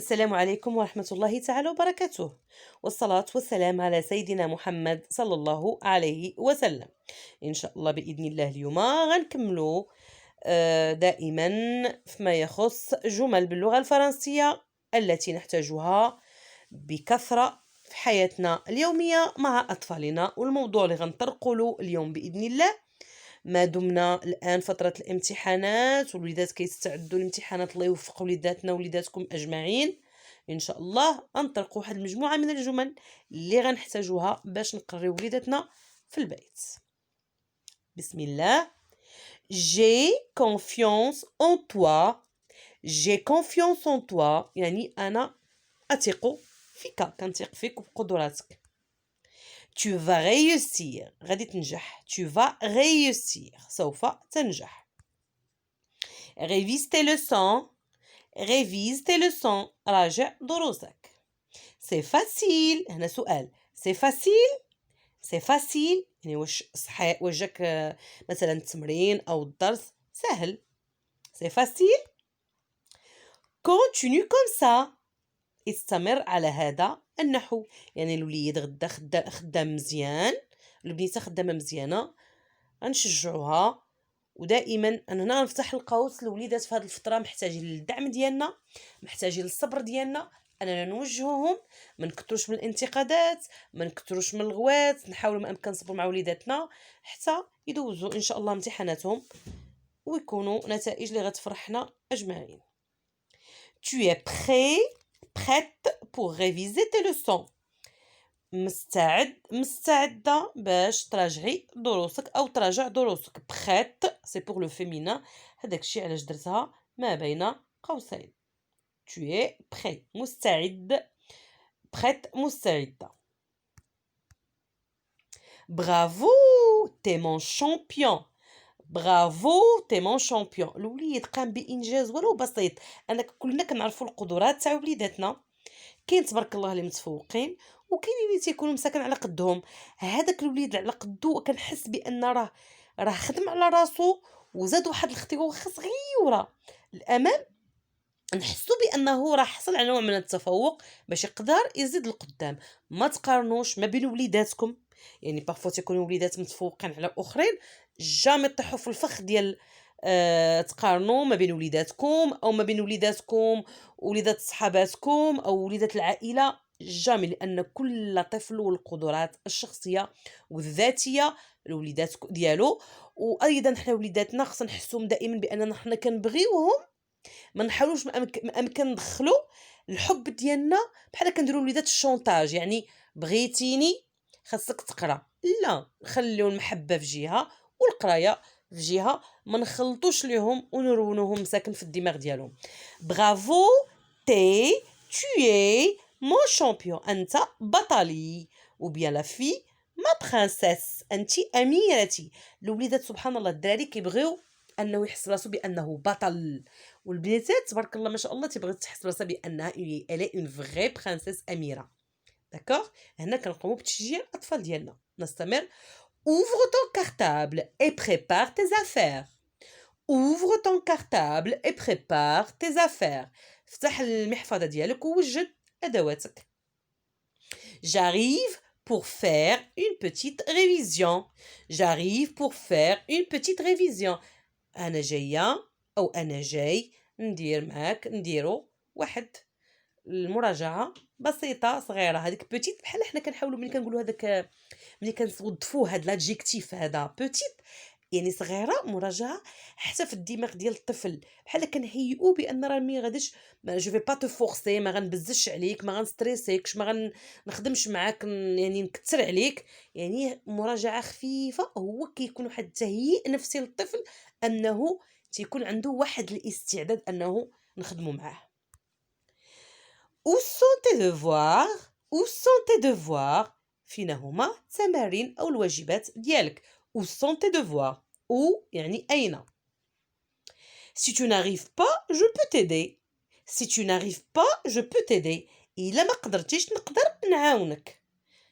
السلام عليكم ورحمة الله تعالى وبركاته، والصلاة والسلام على سيدنا محمد صلى الله عليه وسلم. إن شاء الله بإذن الله اليوم غنكملوا دائما فيما يخص جمل باللغة الفرنسية التي نحتاجها بكثرة في حياتنا اليومية مع أطفالنا، والموضوع اللي غنطرقوا له اليوم بإذن الله ما دمنا الآن فترة الامتحانات والوليدات كيستعدوا للامتحانات. الله يوفق وليداتنا ووليداتكم أجمعين. إن شاء الله غنطرقوا واحد المجموعة من الجمل اللي غنحتاجوها باش نقريو وليداتنا في البيت. بسم الله. J'ai confiance en toi. J'ai confiance en toi يعني أنا أثق فيك، كنثق فيك وبقدراتك. Tu vas réussir. غادي تنجح. Tu vas réussir. سوف تنجح. Révise tes leçons. Révise tes leçons. راجع دروسك. C'est facile. هنا سؤال. C'est facile. C'est facile. يعني واش صحيح واش جاك مثلا التمرين أو الدرس سهل. C'est facile. Continue comme ça. استمر على هذا النحو. يعني الوليد غدا خدام مزيان، البنيته خدامه مزيانه، غنشجعوها. ودائما انا هنا نفتح القوس. الوليدات في هذه الفتره محتاجين للدعم ديالنا، محتاجين للصبر ديالنا، اننا نوجهوهم. ما نكثروش من الانتقادات، ما نكثروش من الغوات، نحاولوا ما امكن نصبروا مع وليداتنا حتى يدوزوا ان شاء الله امتحاناتهم ويكونوا نتائج اللي غتفرحنا اجمعين. Tu es prête pour réviser tes leçons. مستعدة باش تراجعي دروسك أو تراجع دروسك. prête c'est pour le féminin. هذاك الشيء علاش درتها ما بين قوسين. tu es prêt مستعد. prête مستعدة. bravo t'es mon champion. برافو تي مون شامبيون. الوليد قام بانجاز ولو بسيط. انا كلنا كنعرفوا القدرات تاع وليداتنا. كاين تبارك الله اللي متفوقين، وكاين اللي تيكونوا مساكن على قدهم. هذاك الوليد على قدو كنحس بان راه خدم على راسو وزاد واحد الخطوه واخا صغيره الامام، نحسوا بانه راه حصل على نوع من التفوق باش يقدر يزيد القدام. ما تقارنوش ما بين وليداتكم. يعني بارفو تيكونوا وليدات متفوقين على اخرين، جامي طيحوا في الفخ ديال تقارنوا ما بين وليداتكم او ما بين وليداتكم وليدات صحاباتكم او وليدات العائله. جامي، لان كل طفل والقدرات الشخصيه والذاتيه الوليدات ديالو. وايضا حنا وليداتنا خصنا نحسوهم دائما باننا حنا كنبغيوهم. ما نحاولوش ما امكن ندخلوا الحب ديالنا بحال كنديروا وليدات الشونطاج. يعني بغيتيني خاصك تقرا، لا، نخليو المحبه في جهه والقرايه في جهه، ما نخلطوش ليهم ونرونوهم ساكن في الدماغ ديالهم. برافو تي tu es mon champion. انت بطلي. وبيان لا في ما برانسيس. انت اميرتي. الوليدات سبحان الله الدراري كيبغيو انه يحس راسو بانه بطل، والبنيتات تبارك الله ما شاء الله تيبغي تحس راسها بانها الي اون فغي برانسيس اميره. داكوغ. هنا كنقوموا بتشجيع الاطفال ديالنا. نستمر. ouvre ton cartable et prépare tes affaires. ouvre ton cartable et prépare tes affaires. افتح المحفظه ديالك ووجد ادواتك. j'arrive pour faire une petite révision. j'arrive pour faire une petite révision. انا جايه او انا جاي نديرو واحد المراجعه بسيطه صغيره. هذيك بوتيت بحال حنا كنحاولوا ملي كنقولوا هذاك، ملي كنوظفوه هذا لادجيكتيف هذا بوتيت يعني صغيره، مراجعه حتى في الدماغ ديال الطفل. بحال كنهيئوا بان راه مي غاديش جو في با تو فورسي، ما غنبزش عليك، ما غنستريسيكش، ما غنخدمش معاك يعني نكثر عليك. يعني مراجعه خفيفه. هو كيكون واحد التهيئ نفسي للطفل انه تيكون عنده واحد الاستعداد انه نخدموا معاه. Où sont tes devoirs? Où sont tes devoirs? فينا هما تمارين أو الواجبات ديالك. Où sont tes devoirs? Où يعني أين. Si tu n'arrives pas, je peux t'aider. Si tu n'arrives pas, je peux t'aider. إلا ما قدرتيش نقدر نعاونك.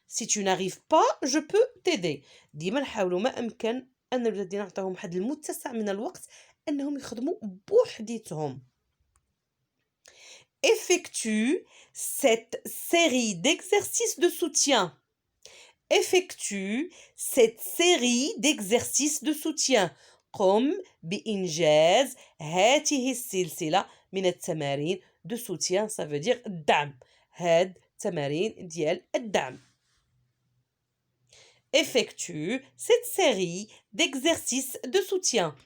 Si tu n'arrives pas, je peux t'aider. ديما نحاولوا ما أمكن أن الولاد ديالنا نعطيهم واحد المتسع من الوقت أنهم يخدموا بوحديتهم. effectue cette série d'exercices de soutien. Effectue cette série d'exercices de soutien. قم بإنجاز هذه السلسلة من التمارين de soutien, ça veut dire الدعم. هاد تمارين ديال الدعم. Effectue cette série d'exercices de soutien.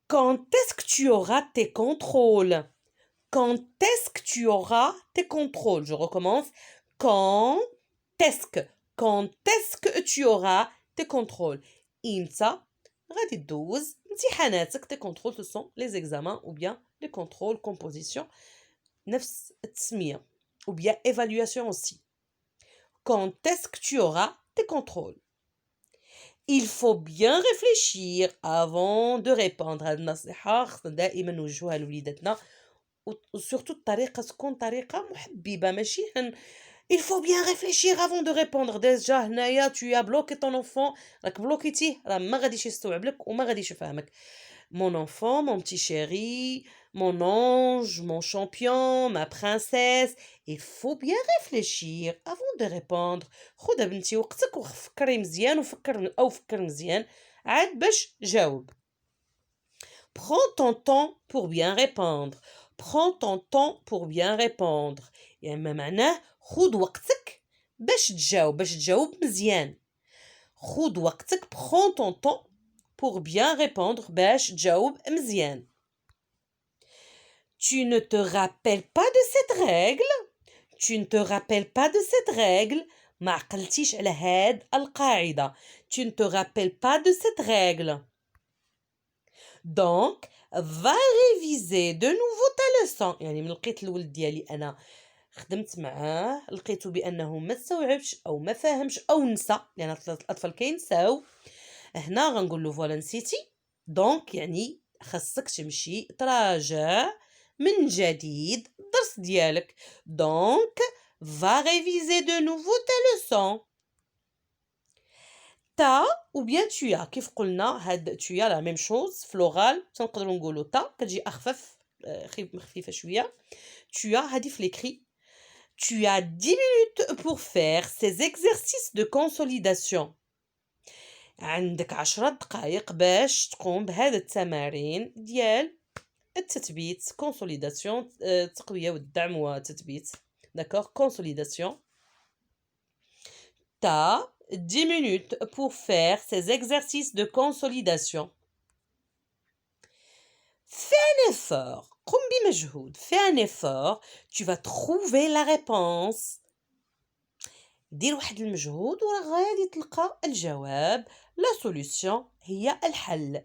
Quand est-ce que tu auras tes contrôles? Quand est-ce que tu auras tes contrôles? Je recommence. Quand est-ce que tu auras tes contrôles? إمتى غادي تدوز امتحاناتك. tes contrôles, ce sont les examens ou bien les contrôles, composition, نفس التسمية, ou bien évaluation aussi. Quand est-ce que tu auras tes contrôles? Il faut bien réfléchir avant de répondre. هاد النصيحة خصنا دائما نوجهوها لوليداتنا, وسورتو الطريقة تكون طريقة محببة, ماشي Il faut bien réfléchir avant de répondre. Déjà هنايا tu as bloqué ton enfant, راك بلوكيتيه, راه ما غاديش يستوعب لك وما غاديش يفهمك. Mon enfant, mon petit chéri, mon ange, mon champion, ma princesse. Il faut bien réfléchir avant de répondre. خذ بنتي وقتك وفكري مزيان فكر مزيان عاد باش جاوب. Prends ton temps pour bien répondre. Prends ton temps pour bien répondre. يعني ما معناه خذ وقتك باش تجاوب مزيان. خذ وقتك. Prends ton temps pour bien répondre باش تجاوب مزيان. Tu ne te rappelles pas de cette règle? Tu ne te rappelles pas de cette règle? ما عقلتيش على هاد القاعدة. Tu ne te rappelles pas de cette règle. Donc, va réviser de nouveau ta leçon. يعني من لقيت الولد ديالي أنا خدمت معاه لقيته بأنه ما استوعبش أو ما فاهمش أو نسى, لأن الأطفال كينساو, هنا غنقول له فوالا نسيتي, دونك يعني خاصك تمشي تراجع من جديد الدرس ديالك. دونك va réviser de nouveau ta leçon. تا ou bien tu as, كيف قلنا هاد tu as la même chose في l'oral, تنقدروا نقولوا تا كتجي أخفف, خفيفة شوية. tu as هادي في l'écrit. Tu as 10 minutes pour faire ces exercices de consolidation. عندك 10 دقائق باش تقوم بهذا التمارين ديال التثبيت. consolidation, تقوية والدعم والتثبيت. D'accord, consolidation. T'as 10 minutes pour faire ces exercices de consolidation. Fais un effort. قم بمجهود. Fais un effort. Tu vas trouver la réponse. دير واحد المجهود وراه غادي تلقى الجواب. La solution هي الحل.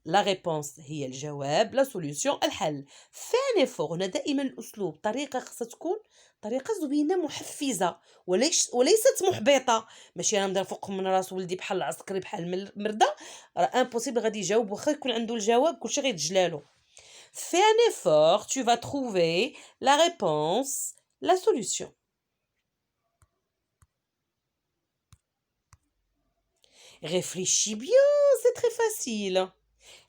La réponse هي الجواب. La solution الحل. Fais un effort. هنا دائما الأسلوب طريقة خاصها تكون طريقة زوينة محفزة وليست محبطة. ماشي أنا نبدا نفوق من راس ولدي بحال العسكري بحال المردة, راه امبوسيبل غادي يجاوب واخا يكون عنده الجواب كلشي غيتجلالو. Fais un effort, tu vas trouver la réponse, la solution. Réfléchis bien, c'est très facile.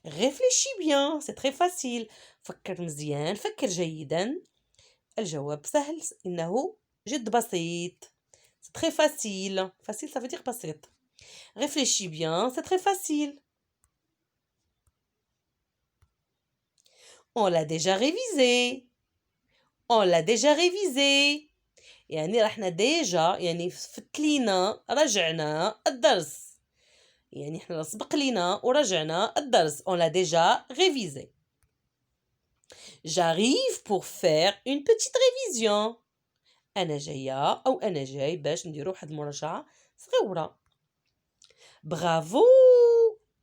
Réfléchis bien, c'est très facile. فكر مزيان, فكر جيدا. الجواب سهل, إنه جد بسيط. C'est très facile. Facile, ça veut dire بسيط. Réfléchis bien, c'est très facile. On l'a déjà révisé. On l'a déjà révisé. يعني رحنا ديجا, يعني فت لينا رجعنا الدرس. يعني احنا سبق لينا ورجعنا الدرس. On l'a déjà révisé. J'arrive pour faire une petite révision. أنا جاية أو أنا جاي باش نديرو واحد المراجعة صغيرة. Bravo!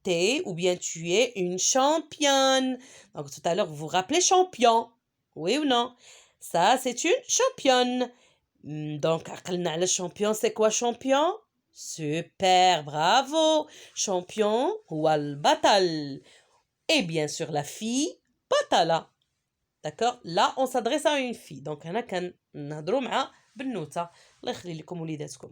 T'es ou bien tu es une championne. Donc tout à l'heure, vous vous rappelez champion? Oui ou non? Ça, c'est une championne. Donc, عقلنا على champion, c'est quoi champion? Super, bravo! Champion هو البطل. Et bien sûr, la fille, بطلة. D'accord? Là, on s'adresse à une fille. Donc, هنا كنهضروا مع بنوتة. الله يخلي لكم وليداتكم.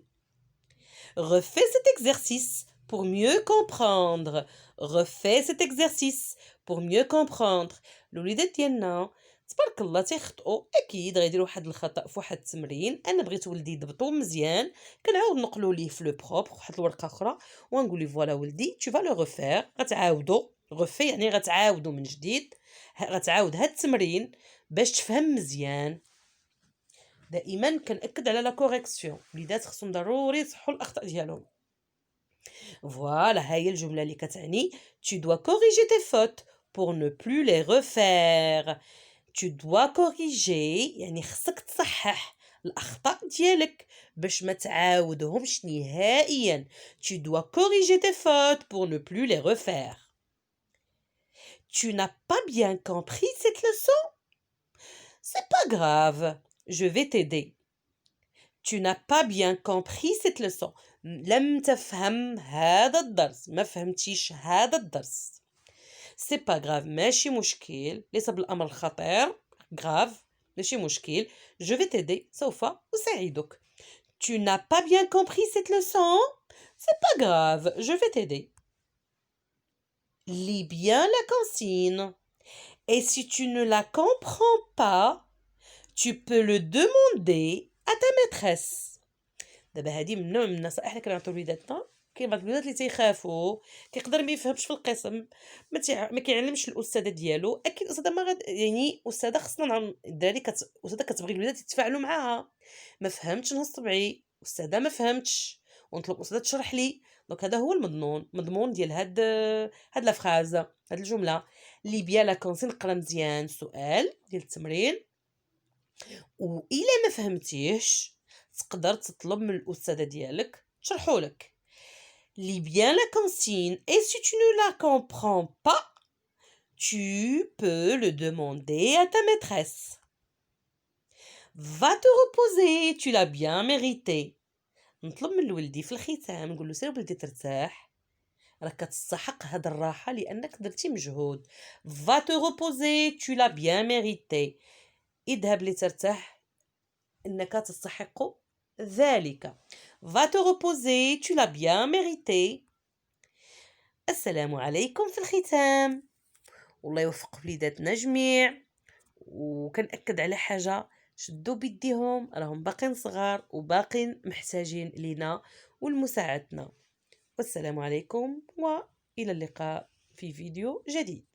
Refais cet exercice pour mieux comprendre. Refais cet exercice pour mieux comprendre. الوليدات ديالنا تبارك الله تيخطئوا، اكيد غيديروا واحد الخطا في واحد التمرين، انا بغيت ولدي يضبطو مزيان، كنعاود نقولوا ليه في لو بروبر واحد الورقه اخرى ونقول ليه فوالا ولدي tu vas le refaire، غتعاودوا غوفي يعني غتعاودوا من جديد، غتعاود هاد التمرين باش تفهم مزيان. دائما كنأكد على لا كوريكسيون، وليدات خصهم ضروري يصحوا الاخطاء ديالهم. فوالا ها هي الجمله اللي كتعني tu dois corriger tes fautes pour ne plus les refaire. tu dois corriger يعني خصك تصحح الأخطاء ديالك باش ما تعاودهمش نهائيا. tu dois corriger tes fautes pour ne plus les refaire. tu n'as pas bien compris cette leçon? C'est pas grave, je vais t'aider. tu n'as pas bien compris cette leçon. لم تفهم هذا الدرس، ما فهمتيش هذا الدرس. سي با غراف ماشي مشكل، ليس بالامر الخطير، غراف ماشي مشكل. جو في تيدي سوف اساعدك. tu n'as pas bien compris cette leçon? c'est pas grave, je vais t'aider. lis bien la consigne et si tu ne la comprends pas tu peux le demander à ta maîtresse. دابا هادي من نوع من النصائح اللي كنعطيو لوليداتنا. كاين بعض الوليدات اللي تيخافوا، كيقدر ما يفهمش في القسم، ما كيعلمش الاستاذه ديالو. اكيد الاستاذه ما يعني استاذه خصنا الدراري استاذه كتبغي الوليدات يتفاعلوا معاها. ما فهمتش نهز طبيعي، استاذه ما فهمتش ونطلب استاذه تشرح لي. دونك هذا هو المضمون ديال هاد لا فراز، هاد الجمله. لي بيان لا كونسين، قرا مزيان السؤال ديال التمرين، وإلا ما فهمتيهش تقدر تطلب من الأستاذة ديالك تشرحولك. lis bien la consigne et si tu ne la comprends pas tu peux le demander à ta maîtresse. va te reposer, tu l'as bien mérité. نطلب من ولدي في الختام نقول له سير ولدي ترتاح، راك كتستحق هاد الراحة لأنك درتي مجهود. va te reposer, tu l'as bien mérité. اذهب لترتاح إنك تستحق ذلك. va te reposer, tu l'as bien mérité. السلام عليكم في الختام. والله يوفق وليداتنا جميع، وكنأكد على حاجة، شدوا بيديهم، راهم باقين صغار وباقين محتاجين لينا ولمساعدتنا. والسلام عليكم وإلى اللقاء في فيديو جديد.